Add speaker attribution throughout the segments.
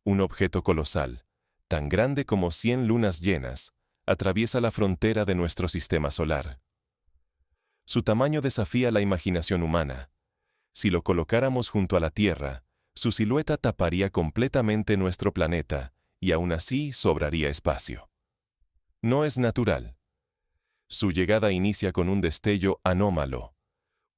Speaker 1: un objeto colosal, tan grande como 100 lunas llenas, atraviesa la frontera de nuestro sistema solar. Su tamaño desafía la imaginación humana. Si lo colocáramos junto a la Tierra, su silueta taparía completamente nuestro planeta y aún así sobraría espacio. No es natural. Su llegada inicia con un destello anómalo,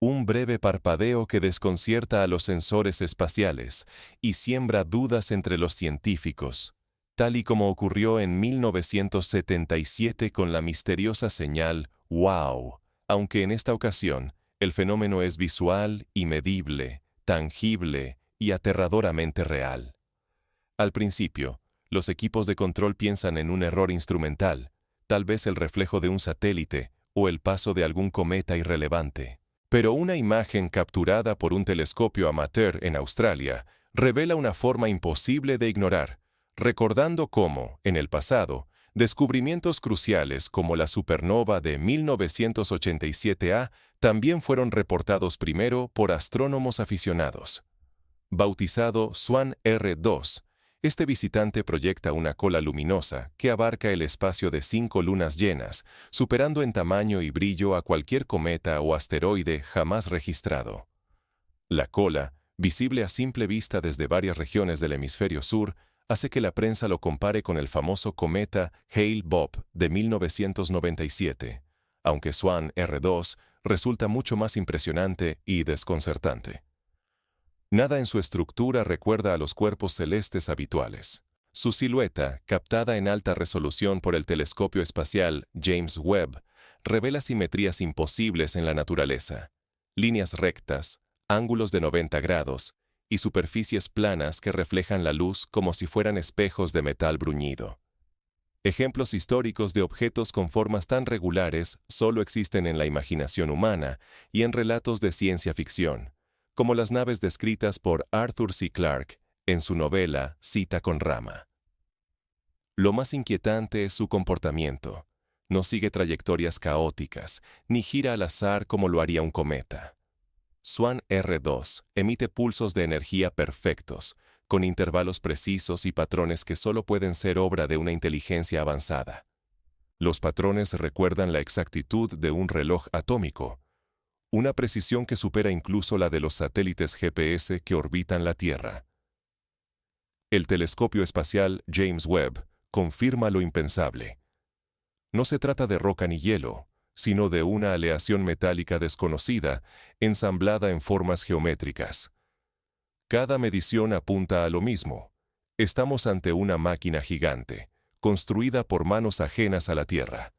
Speaker 1: un breve parpadeo que desconcierta a los sensores espaciales y siembra dudas entre los científicos, tal y como ocurrió en 1977 con la misteriosa señal WOW, aunque en esta ocasión el fenómeno es visual y medible, tangible y aterradoramente real. Al principio, los equipos de control piensan en un error instrumental, tal vez el reflejo de un satélite o el paso de algún cometa irrelevante. Pero una imagen capturada por un telescopio amateur en Australia revela una forma imposible de ignorar, recordando cómo, en el pasado, descubrimientos cruciales como la supernova de 1987A también fueron reportados primero por astrónomos aficionados. Bautizado Swan R2, este visitante proyecta una cola luminosa que abarca el espacio de 5 lunas llenas, superando en tamaño y brillo a cualquier cometa o asteroide jamás registrado. La cola, visible a simple vista desde varias regiones del hemisferio sur, hace que la prensa lo compare con el famoso cometa Hale-Bopp de 1997, aunque Swan R2 resulta mucho más impresionante y desconcertante. Nada en su estructura recuerda a los cuerpos celestes habituales. Su silueta, captada en alta resolución por el telescopio espacial James Webb, revela simetrías imposibles en la naturaleza, líneas rectas, ángulos de 90 grados y superficies planas que reflejan la luz como si fueran espejos de metal bruñido. Ejemplos históricos de objetos con formas tan regulares solo existen en la imaginación humana y en relatos de ciencia ficción, como las naves descritas por Arthur C. Clarke en su novela Cita con Rama. Lo más inquietante es su comportamiento. No sigue trayectorias caóticas, ni gira al azar como lo haría un cometa. Swan R2 emite pulsos de energía perfectos, con intervalos precisos y patrones que solo pueden ser obra de una inteligencia avanzada. Los patrones recuerdan la exactitud de un reloj atómico, una precisión que supera incluso la de los satélites GPS que orbitan la Tierra. El telescopio espacial James Webb confirma lo impensable. No se trata de roca ni hielo, sino de una aleación metálica desconocida, ensamblada en formas geométricas. Cada medición apunta a lo mismo. Estamos ante una máquina gigante, construida por manos ajenas a la Tierra.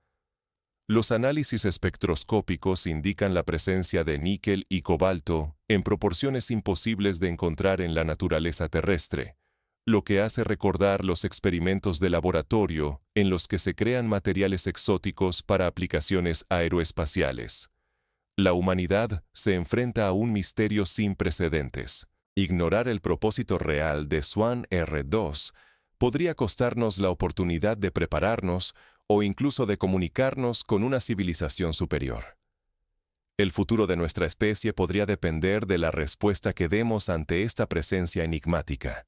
Speaker 1: Los análisis espectroscópicos indican la presencia de níquel y cobalto en proporciones imposibles de encontrar en la naturaleza terrestre, lo que hace recordar los experimentos de laboratorio en los que se crean materiales exóticos para aplicaciones aeroespaciales. La humanidad se enfrenta a un misterio sin precedentes. Ignorar el propósito real de Swan R2 podría costarnos la oportunidad de prepararnos o incluso de comunicarnos con una civilización superior. El futuro de nuestra especie podría depender de la respuesta que demos ante esta presencia enigmática.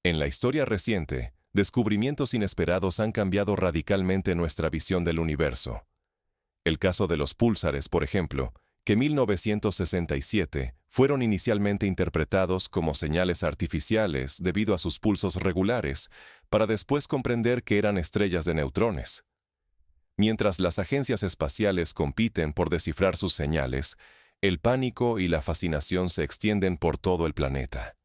Speaker 1: En la historia reciente, descubrimientos inesperados han cambiado radicalmente nuestra visión del universo. El caso de los púlsares, por ejemplo, que en 1967 fueron inicialmente interpretados como señales artificiales debido a sus pulsos regulares, para después comprender que eran estrellas de neutrones. Mientras las agencias espaciales compiten por descifrar sus señales, el pánico y la fascinación se extienden por todo el planeta.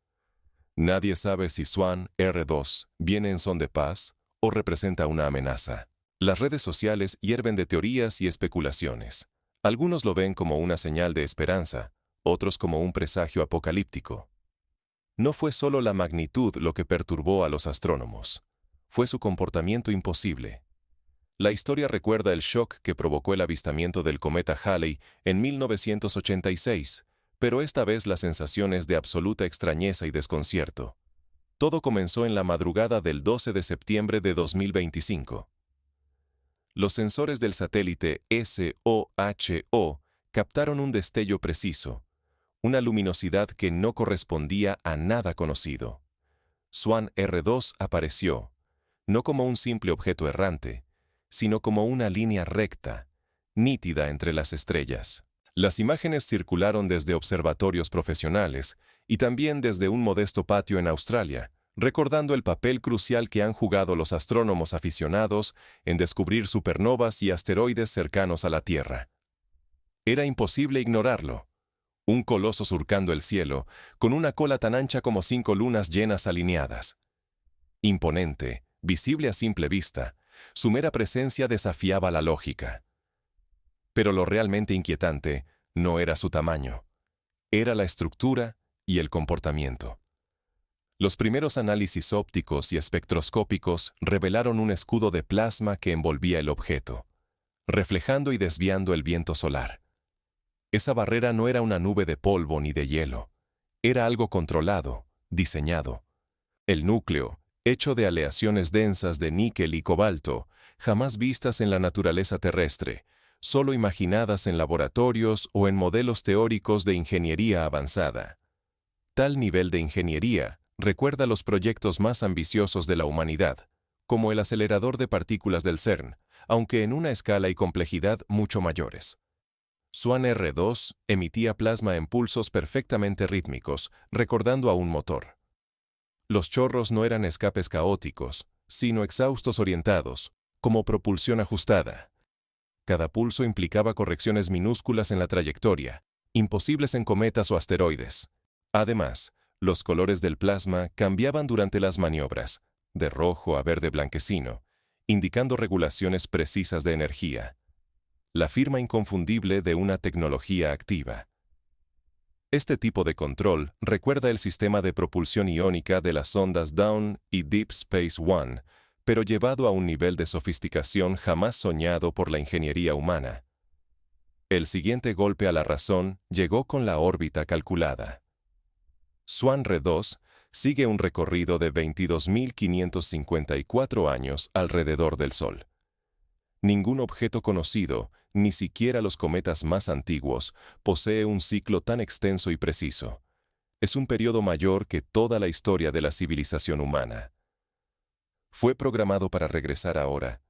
Speaker 1: Nadie sabe si Swan R2 viene en son de paz o representa una amenaza. Las redes sociales hierven de teorías y especulaciones. Algunos lo ven como una señal de esperanza, otros como un presagio apocalíptico. No fue solo la magnitud lo que perturbó a los astrónomos. Fue su comportamiento imposible. La historia recuerda el shock que provocó el avistamiento del cometa Halley en 1986, pero esta vez la sensación es de absoluta extrañeza y desconcierto. Todo comenzó en la madrugada del 12 de septiembre de 2025. Los sensores del satélite SOHO captaron un destello preciso, una luminosidad que no correspondía a nada conocido. Swan R2 apareció, no como un simple objeto errante, sino como una línea recta, nítida entre las estrellas. Las imágenes circularon desde observatorios profesionales y también desde un modesto patio en Australia, recordando el papel crucial que han jugado los astrónomos aficionados en descubrir supernovas y asteroides cercanos a la Tierra. Era imposible ignorarlo. Un coloso surcando el cielo, con una cola tan ancha como 5 lunas llenas alineadas. Imponente, visible a simple vista, su mera presencia desafiaba la lógica. Pero lo realmente inquietante no era su tamaño, era la estructura y el comportamiento. Los primeros análisis ópticos y espectroscópicos revelaron un escudo de plasma que envolvía el objeto, reflejando y desviando el viento solar. Esa barrera no era una nube de polvo ni de hielo, era algo controlado, diseñado. El núcleo, hecho de aleaciones densas de níquel y cobalto, jamás vistas en la naturaleza terrestre, solo imaginadas en laboratorios o en modelos teóricos de ingeniería avanzada. Tal nivel de ingeniería recuerda los proyectos más ambiciosos de la humanidad, como el acelerador de partículas del CERN, aunque en una escala y complejidad mucho mayores. Swan R2 emitía plasma en pulsos perfectamente rítmicos, recordando a un motor. Los chorros no eran escapes caóticos, sino exhaustos orientados, como propulsión ajustada. Cada pulso implicaba correcciones minúsculas en la trayectoria, imposibles en cometas o asteroides. Además, los colores del plasma cambiaban durante las maniobras, de rojo a verde blanquecino, indicando regulaciones precisas de energía. La firma inconfundible de una tecnología activa. Este tipo de control recuerda el sistema de propulsión iónica de las sondas Dawn y Deep Space One, pero llevado a un nivel de sofisticación jamás soñado por la ingeniería humana. El siguiente golpe a la razón llegó con la órbita calculada. Swan R2 sigue un recorrido de 22.554 años alrededor del Sol. Ningún objeto conocido, ni siquiera los cometas más antiguos, posee un ciclo tan extenso y preciso. Es un periodo mayor que toda la historia de la civilización humana. Fue programado para regresar ahora.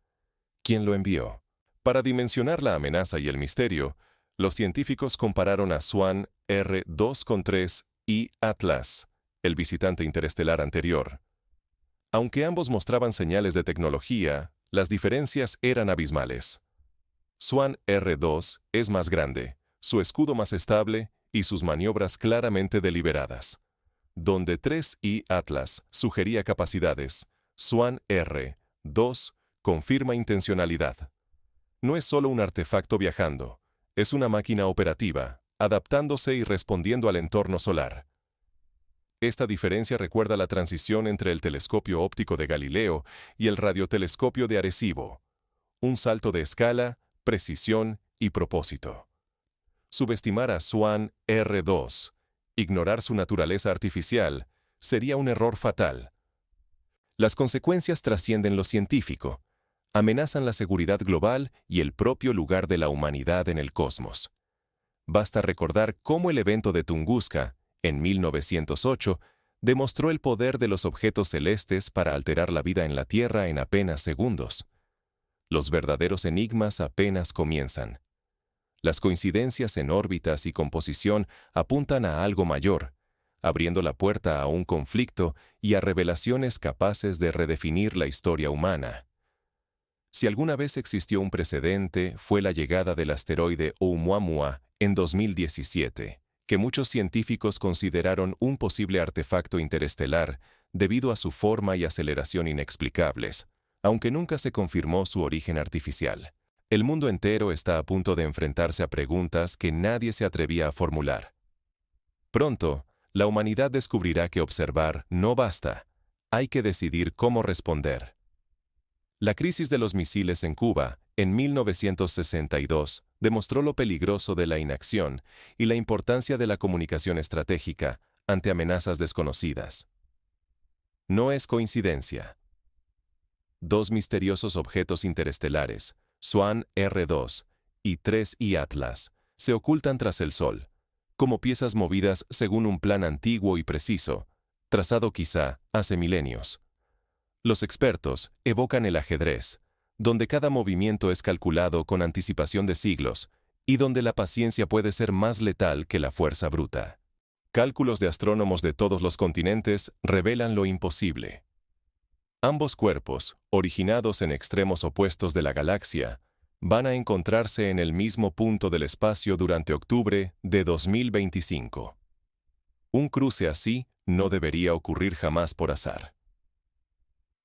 Speaker 1: ¿Quién lo envió? Para dimensionar la amenaza y el misterio, los científicos compararon a Swan R2 con 3 y Atlas, el visitante interestelar anterior. Aunque ambos mostraban señales de tecnología, las diferencias eran abismales. Swan R2 es más grande, su escudo más estable y sus maniobras claramente deliberadas. Donde 3I Atlas sugería capacidades, Swan R2 confirma intencionalidad. No es solo un artefacto viajando, es una máquina operativa, adaptándose y respondiendo al entorno solar. Esta diferencia recuerda la transición entre el telescopio óptico de Galileo y el radiotelescopio de Arecibo. Un salto de escala, precisión y propósito. Subestimar a Swan R2, ignorar su naturaleza artificial, sería un error fatal. Las consecuencias trascienden lo científico, amenazan la seguridad global y el propio lugar de la humanidad en el cosmos. Basta recordar cómo el evento de Tunguska, en 1908, demostró el poder de los objetos celestes para alterar la vida en la Tierra en apenas segundos. Los verdaderos enigmas apenas comienzan. Las coincidencias en órbitas y composición apuntan a algo mayor, abriendo la puerta a un conflicto y a revelaciones capaces de redefinir la historia humana. Si alguna vez existió un precedente, fue la llegada del asteroide Oumuamua en 2017, que muchos científicos consideraron un posible artefacto interestelar debido a su forma y aceleración inexplicables, aunque nunca se confirmó su origen artificial. El mundo entero está a punto de enfrentarse a preguntas que nadie se atrevía a formular. Pronto, la humanidad descubrirá que observar no basta, hay que decidir cómo responder. La crisis de los misiles en Cuba, en 1962, demostró lo peligroso de la inacción y la importancia de la comunicación estratégica ante amenazas desconocidas. No es coincidencia. Dos misteriosos objetos interestelares, Swan R2 y 3I Atlas, se ocultan tras el Sol, como piezas movidas según un plan antiguo y preciso, trazado quizá hace milenios. Los expertos evocan el ajedrez, donde cada movimiento es calculado con anticipación de siglos y donde la paciencia puede ser más letal que la fuerza bruta. Cálculos de astrónomos de todos los continentes revelan lo imposible. Ambos cuerpos, originados en extremos opuestos de la galaxia, van a encontrarse en el mismo punto del espacio durante octubre de 2025. Un cruce así no debería ocurrir jamás por azar.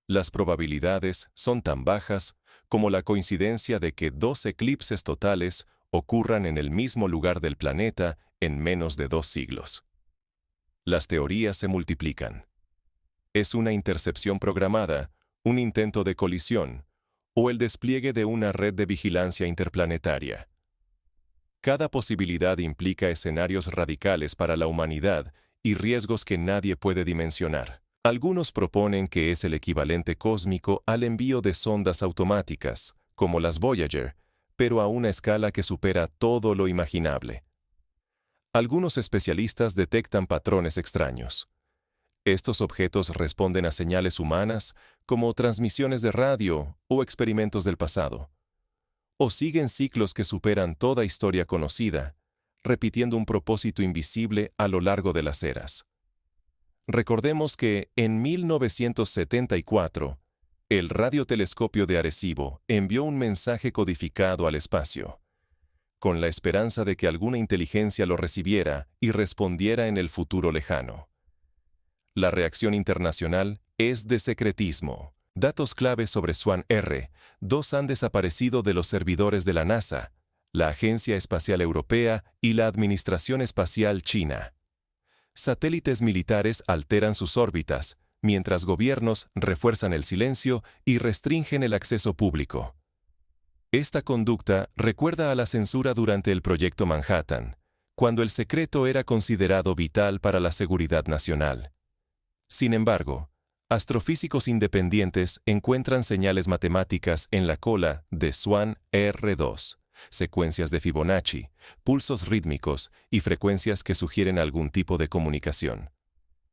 Speaker 1: Las probabilidades son tan bajas como la coincidencia de que 2 eclipses totales ocurran en el mismo lugar del planeta en menos de 2 siglos. Las teorías se multiplican. ¿Es una intercepción programada, un intento de colisión, o el despliegue de una red de vigilancia interplanetaria? Cada posibilidad implica escenarios radicales para la humanidad y riesgos que nadie puede dimensionar. Algunos proponen que es el equivalente cósmico al envío de sondas automáticas, como las Voyager, pero a una escala que supera todo lo imaginable. Algunos especialistas detectan patrones extraños. Estos objetos responden a señales humanas, como transmisiones de radio o experimentos del pasado. O siguen ciclos que superan toda historia conocida, repitiendo un propósito invisible a lo largo de las eras. Recordemos que, en 1974, el radiotelescopio de Arecibo envió un mensaje codificado al espacio, con la esperanza de que alguna inteligencia lo recibiera y respondiera en el futuro lejano. La reacción internacional es de secretismo. Datos clave sobre SWAN-R2 han desaparecido de los servidores de la NASA, la Agencia Espacial Europea y la Administración Espacial China. Satélites militares alteran sus órbitas, mientras gobiernos refuerzan el silencio y restringen el acceso público. Esta conducta recuerda a la censura durante el Proyecto Manhattan, cuando el secreto era considerado vital para la seguridad nacional. Sin embargo, astrofísicos independientes encuentran señales matemáticas en la cola de SWAN-R2, secuencias de Fibonacci, pulsos rítmicos y frecuencias que sugieren algún tipo de comunicación.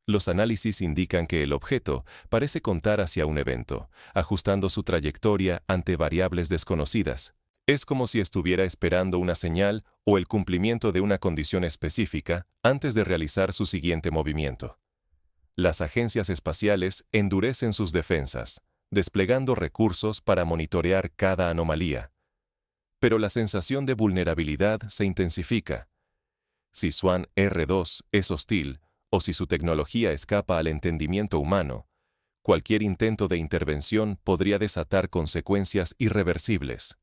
Speaker 1: Los análisis indican que el objeto parece contar hacia un evento, ajustando su trayectoria ante variables desconocidas. Es como si estuviera esperando una señal o el cumplimiento de una condición específica antes de realizar su siguiente movimiento. Las agencias espaciales endurecen sus defensas, desplegando recursos para monitorear cada anomalía. Pero la sensación de vulnerabilidad se intensifica. Si SWAN-R2 es hostil, o si su tecnología escapa al entendimiento humano, cualquier intento de intervención podría desatar consecuencias irreversibles.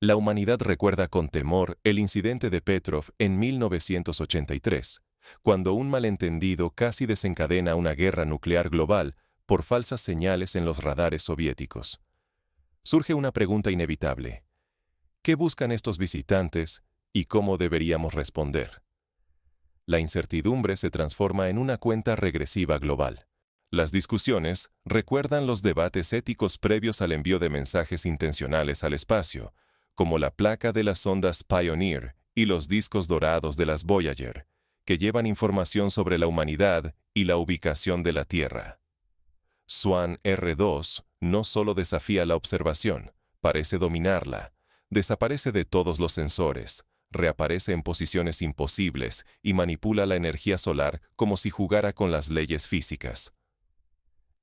Speaker 1: La humanidad recuerda con temor el incidente de Petrov en 1983, cuando un malentendido casi desencadena una guerra nuclear global por falsas señales en los radares soviéticos. Surge una pregunta inevitable. ¿Qué buscan estos visitantes y cómo deberíamos responder? La incertidumbre se transforma en una cuenta regresiva global. Las discusiones recuerdan los debates éticos previos al envío de mensajes intencionales al espacio, como la placa de las ondas Pioneer y los discos dorados de las Voyager, que llevan información sobre la humanidad y la ubicación de la Tierra. SWAN-R2 no solo desafía la observación, parece dominarla. Desaparece de todos los sensores, reaparece en posiciones imposibles y manipula la energía solar como si jugara con las leyes físicas.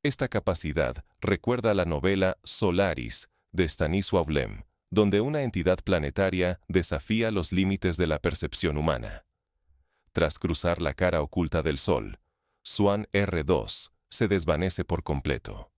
Speaker 1: Esta capacidad recuerda a la novela Solaris de Stanisław Lem, donde una entidad planetaria desafía los límites de la percepción humana. Tras cruzar la cara oculta del Sol, SWAN-R2 se desvanece por completo.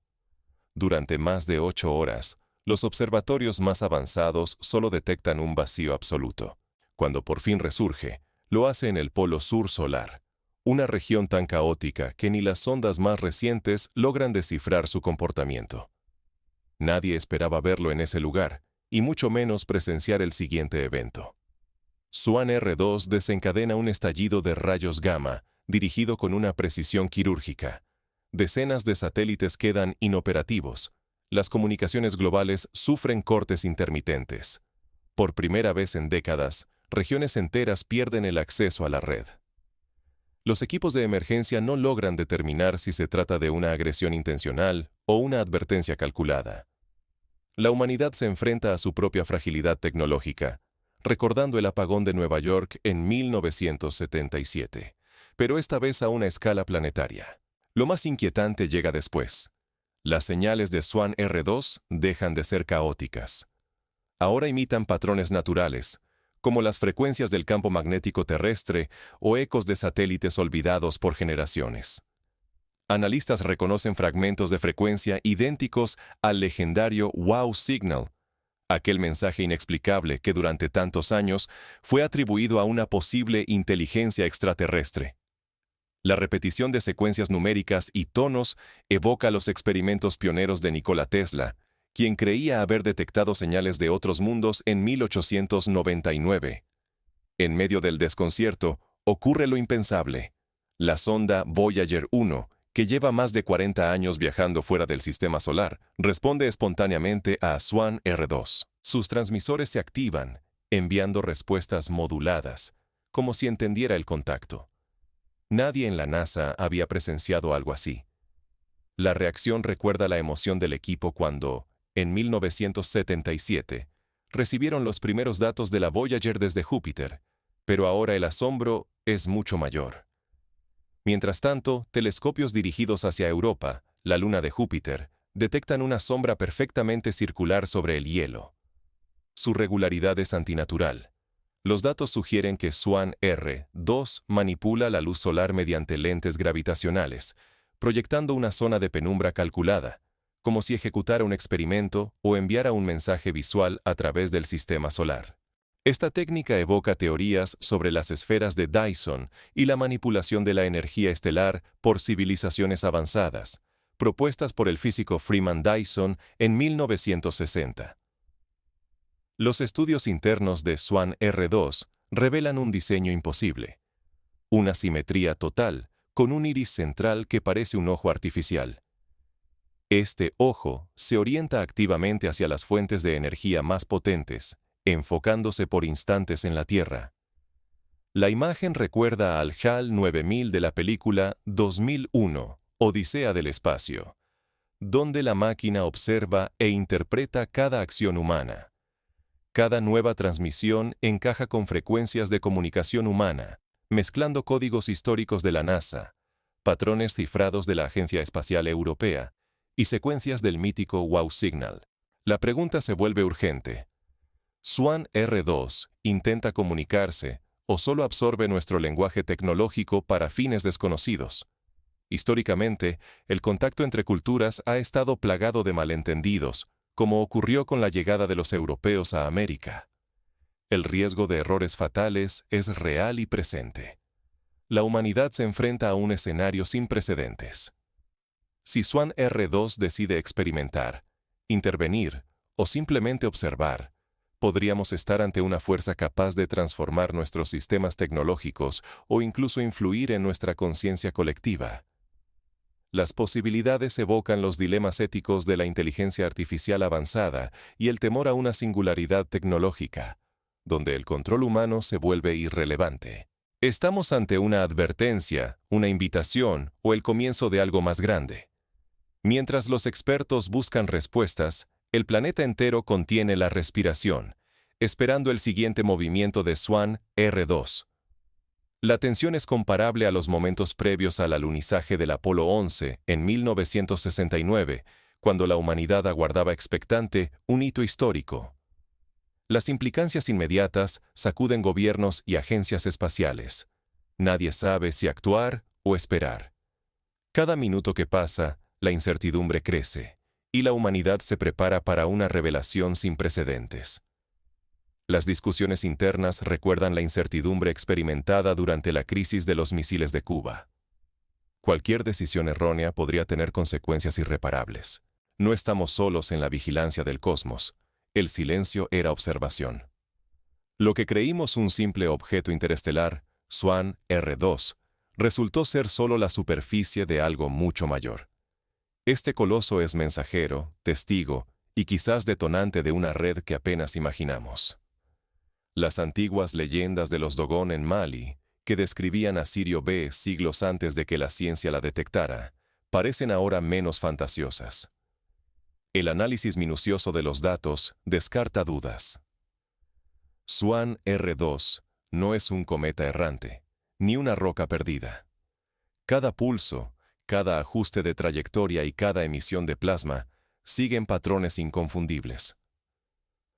Speaker 1: Durante más de 8 horas, los observatorios más avanzados solo detectan un vacío absoluto. Cuando por fin resurge, lo hace en el polo sur solar, una región tan caótica que ni las sondas más recientes logran descifrar su comportamiento. Nadie esperaba verlo en ese lugar, y mucho menos presenciar el siguiente evento. SWAN-R2 desencadena un estallido de rayos gamma, dirigido con una precisión quirúrgica. Decenas de satélites quedan inoperativos. Las comunicaciones globales sufren cortes intermitentes. Por primera vez en décadas, regiones enteras pierden el acceso a la red. Los equipos de emergencia no logran determinar si se trata de una agresión intencional o una advertencia calculada. La humanidad se enfrenta a su propia fragilidad tecnológica, recordando el apagón de Nueva York en 1977, pero esta vez a una escala planetaria. Lo más inquietante llega después. Las señales de Swan R2 dejan de ser caóticas. Ahora imitan patrones naturales, como las frecuencias del campo magnético terrestre o ecos de satélites olvidados por generaciones. Analistas reconocen fragmentos de frecuencia idénticos al legendario Wow Signal, aquel mensaje inexplicable que durante tantos años fue atribuido a una posible inteligencia extraterrestre. La repetición de secuencias numéricas y tonos evoca los experimentos pioneros de Nikola Tesla, quien creía haber detectado señales de otros mundos en 1899. En medio del desconcierto, ocurre lo impensable. La sonda Voyager 1, que lleva más de 40 años viajando fuera del sistema solar, responde espontáneamente a Swan R2. Sus transmisores se activan, enviando respuestas moduladas, como si entendiera el contacto. Nadie en la NASA había presenciado algo así. La reacción recuerda la emoción del equipo cuando, en 1977, recibieron los primeros datos de la Voyager desde Júpiter, pero ahora el asombro es mucho mayor. Mientras tanto, telescopios dirigidos hacia Europa, la luna de Júpiter, detectan una sombra perfectamente circular sobre el hielo. Su regularidad es antinatural. Los datos sugieren que Swan R2 manipula la luz solar mediante lentes gravitacionales, proyectando una zona de penumbra calculada, como si ejecutara un experimento o enviara un mensaje visual a través del sistema solar. Esta técnica evoca teorías sobre las esferas de Dyson y la manipulación de la energía estelar por civilizaciones avanzadas, propuestas por el físico Freeman Dyson en 1960. Los estudios internos de Swan R2 revelan un diseño imposible. Una simetría total, con un iris central que parece un ojo artificial. Este ojo se orienta activamente hacia las fuentes de energía más potentes, enfocándose por instantes en la Tierra. La imagen recuerda al HAL 9000 de la película 2001, Odisea del Espacio, donde la máquina observa e interpreta cada acción humana. Cada nueva transmisión encaja con frecuencias de comunicación humana, mezclando códigos históricos de la NASA, patrones cifrados de la Agencia Espacial Europea y secuencias del mítico Wow Signal. La pregunta se vuelve urgente. ¿Swan R2 intenta comunicarse o solo absorbe nuestro lenguaje tecnológico para fines desconocidos? Históricamente, el contacto entre culturas ha estado plagado de malentendidos, como ocurrió con la llegada de los europeos a América. El riesgo de errores fatales es real y presente. La humanidad se enfrenta a un escenario sin precedentes. Si Swan R2 decide experimentar, intervenir o simplemente observar, podríamos estar ante una fuerza capaz de transformar nuestros sistemas tecnológicos o incluso influir en nuestra conciencia colectiva. Las posibilidades evocan los dilemas éticos de la inteligencia artificial avanzada y el temor a una singularidad tecnológica, donde el control humano se vuelve irrelevante. Estamos ante una advertencia, una invitación o el comienzo de algo más grande. Mientras los expertos buscan respuestas, el planeta entero contiene la respiración, esperando el siguiente movimiento de Swan R2. La tensión es comparable a los momentos previos al alunizaje del Apolo 11 en 1969, cuando la humanidad aguardaba expectante un hito histórico. Las implicancias inmediatas sacuden gobiernos y agencias espaciales. Nadie sabe si actuar o esperar. Cada minuto que pasa, la incertidumbre crece, y la humanidad se prepara para una revelación sin precedentes. Las discusiones internas recuerdan la incertidumbre experimentada durante la crisis de los misiles de Cuba. Cualquier decisión errónea podría tener consecuencias irreparables. No estamos solos en la vigilancia del cosmos. El silencio era observación. Lo que creímos un simple objeto interestelar, Swan R2, resultó ser solo la superficie de algo mucho mayor. Este coloso es mensajero, testigo y quizás detonante de una red que apenas imaginamos. Las antiguas leyendas de los Dogon en Mali que describían a Sirio B siglos antes de que la ciencia la detectara, parecen ahora menos fantasiosas. El análisis minucioso de los datos descarta dudas. Swan R2 no es un cometa errante, ni una roca perdida. Cada pulso, cada ajuste de trayectoria y cada emisión de plasma siguen patrones inconfundibles.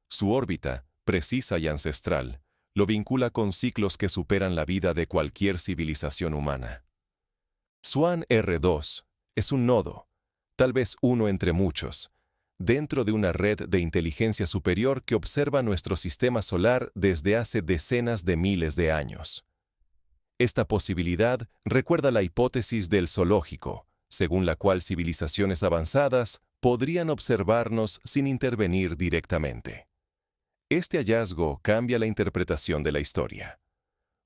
Speaker 1: Su órbita, precisa y ancestral, lo vincula con ciclos que superan la vida de cualquier civilización humana. Swan R2 es un nodo, tal vez uno entre muchos, dentro de una red de inteligencia superior que observa nuestro sistema solar desde hace decenas de miles de años. Esta posibilidad recuerda la hipótesis del zoológico, según la cual civilizaciones avanzadas podrían observarnos sin intervenir directamente. Este hallazgo cambia la interpretación de la historia.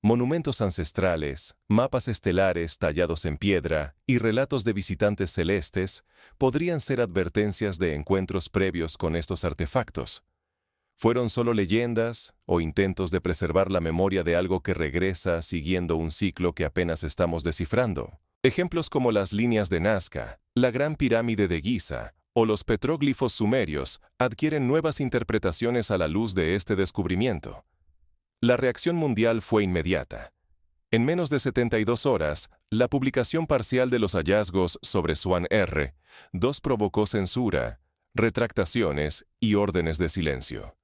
Speaker 1: Monumentos ancestrales, mapas estelares tallados en piedra y relatos de visitantes celestes podrían ser advertencias de encuentros previos con estos artefactos. ¿Fueron solo leyendas o intentos de preservar la memoria de algo que regresa siguiendo un ciclo que apenas estamos descifrando? Ejemplos como las líneas de Nazca, la Gran Pirámide de Giza o los petróglifos sumerios adquieren nuevas interpretaciones a la luz de este descubrimiento. La reacción mundial fue inmediata. En menos de 72 horas, la publicación parcial de los hallazgos sobre Swan R2 provocó censura, retractaciones y órdenes de silencio.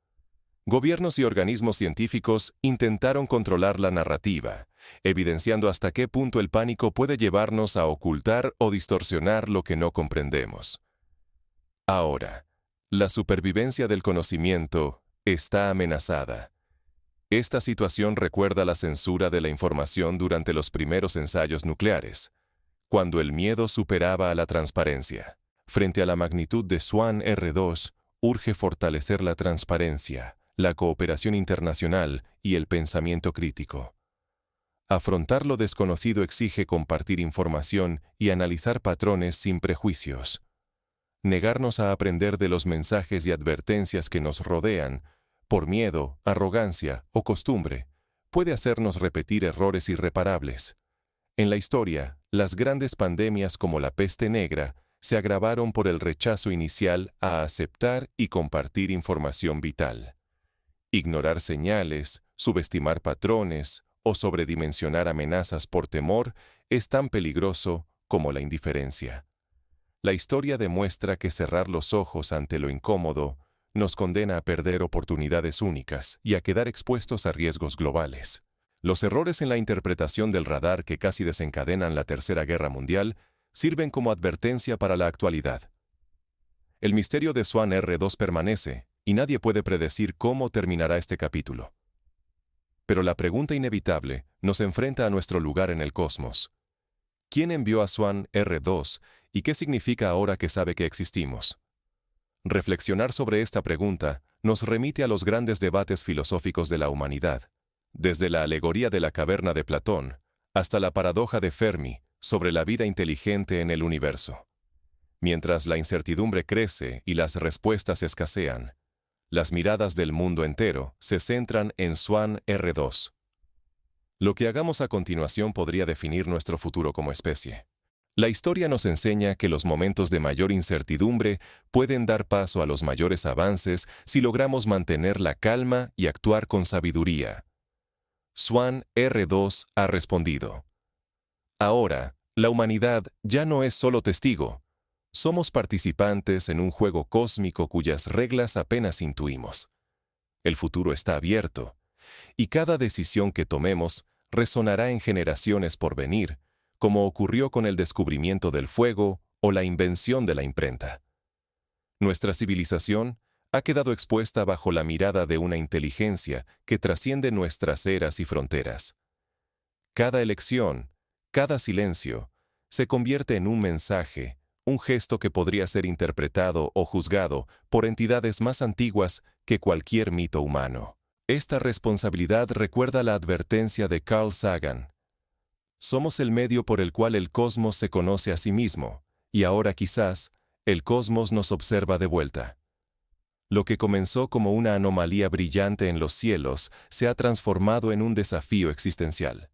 Speaker 1: Gobiernos y organismos científicos intentaron controlar la narrativa, evidenciando hasta qué punto el pánico puede llevarnos a ocultar o distorsionar lo que no comprendemos. Ahora, la supervivencia del conocimiento está amenazada. Esta situación recuerda la censura de la información durante los primeros ensayos nucleares, cuando el miedo superaba a la transparencia. Frente a la magnitud de Swan R2, urge fortalecer la transparencia, la cooperación internacional y el pensamiento crítico. Afrontar lo desconocido exige compartir información y analizar patrones sin prejuicios. Negarnos a aprender de los mensajes y advertencias que nos rodean, por miedo, arrogancia o costumbre, puede hacernos repetir errores irreparables. En la historia, las grandes pandemias como la peste negra se agravaron por el rechazo inicial a aceptar y compartir información vital. Ignorar señales, subestimar patrones o sobredimensionar amenazas por temor es tan peligroso como la indiferencia. La historia demuestra que cerrar los ojos ante lo incómodo nos condena a perder oportunidades únicas y a quedar expuestos a riesgos globales. Los errores en la interpretación del radar que casi desencadenan la Tercera Guerra Mundial sirven como advertencia para la actualidad. El misterio de Swan R2 permanece, y nadie puede predecir cómo terminará este capítulo. Pero la pregunta inevitable nos enfrenta a nuestro lugar en el cosmos. ¿Quién envió a Swan R2 y qué significa ahora que sabe que existimos? Reflexionar sobre esta pregunta nos remite a los grandes debates filosóficos de la humanidad, desde la alegoría de la caverna de Platón hasta la paradoja de Fermi sobre la vida inteligente en el universo. Mientras la incertidumbre crece y las respuestas escasean, las miradas del mundo entero se centran en Swan R2. Lo que hagamos a continuación podría definir nuestro futuro como especie. La historia nos enseña que los momentos de mayor incertidumbre pueden dar paso a los mayores avances si logramos mantener la calma y actuar con sabiduría. Swan R2 ha respondido. Ahora, la humanidad ya no es solo testigo. Somos participantes en un juego cósmico cuyas reglas apenas intuimos. El futuro está abierto, y cada decisión que tomemos resonará en generaciones por venir, como ocurrió con el descubrimiento del fuego o la invención de la imprenta. Nuestra civilización ha quedado expuesta bajo la mirada de una inteligencia que trasciende nuestras eras y fronteras. Cada elección, cada silencio, se convierte en un mensaje, un gesto que podría ser interpretado o juzgado por entidades más antiguas que cualquier mito humano. Esta responsabilidad recuerda la advertencia de Carl Sagan. Somos el medio por el cual el cosmos se conoce a sí mismo, y ahora quizás el cosmos nos observa de vuelta. Lo que comenzó como una anomalía brillante en los cielos se ha transformado en un desafío existencial.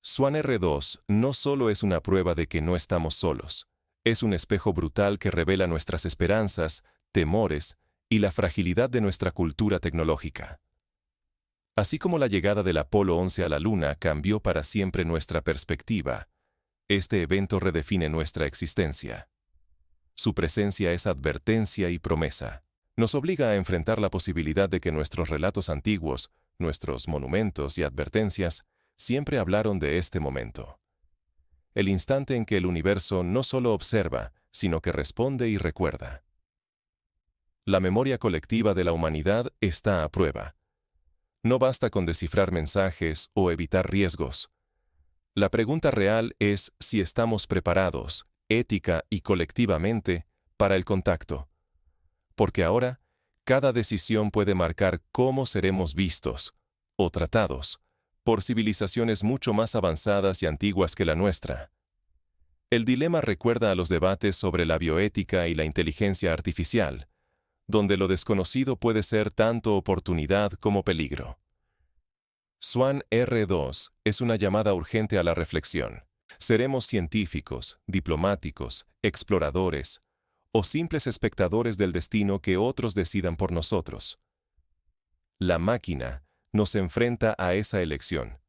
Speaker 1: Swan R2 no solo es una prueba de que no estamos solos, es un espejo brutal que revela nuestras esperanzas, temores y la fragilidad de nuestra cultura tecnológica. Así como la llegada del Apolo 11 a la Luna cambió para siempre nuestra perspectiva, este evento redefine nuestra existencia. Su presencia es advertencia y promesa. Nos obliga a enfrentar la posibilidad de que nuestros relatos antiguos, nuestros monumentos y advertencias siempre hablaron de este momento. El instante en que el universo no solo observa, sino que responde y recuerda. La memoria colectiva de la humanidad está a prueba. No basta con descifrar mensajes o evitar riesgos. La pregunta real es si estamos preparados, ética y colectivamente, para el contacto. Porque ahora, cada decisión puede marcar cómo seremos vistos, o tratados, por civilizaciones mucho más avanzadas y antiguas que la nuestra. El dilema recuerda a los debates sobre la bioética y la inteligencia artificial, donde lo desconocido puede ser tanto oportunidad como peligro. Swan R2 es una llamada urgente a la reflexión. ¿Seremos científicos, diplomáticos, exploradores o simples espectadores del destino que otros decidan por nosotros? La máquina nos enfrenta a esa elección.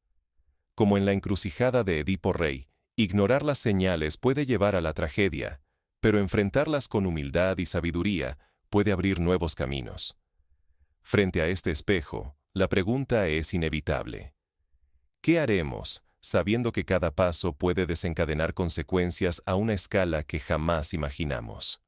Speaker 1: Como en la encrucijada de Edipo Rey, ignorar las señales puede llevar a la tragedia, pero enfrentarlas con humildad y sabiduría puede abrir nuevos caminos. Frente a este espejo, la pregunta es inevitable. ¿Qué haremos, sabiendo que cada paso puede desencadenar consecuencias a una escala que jamás imaginamos?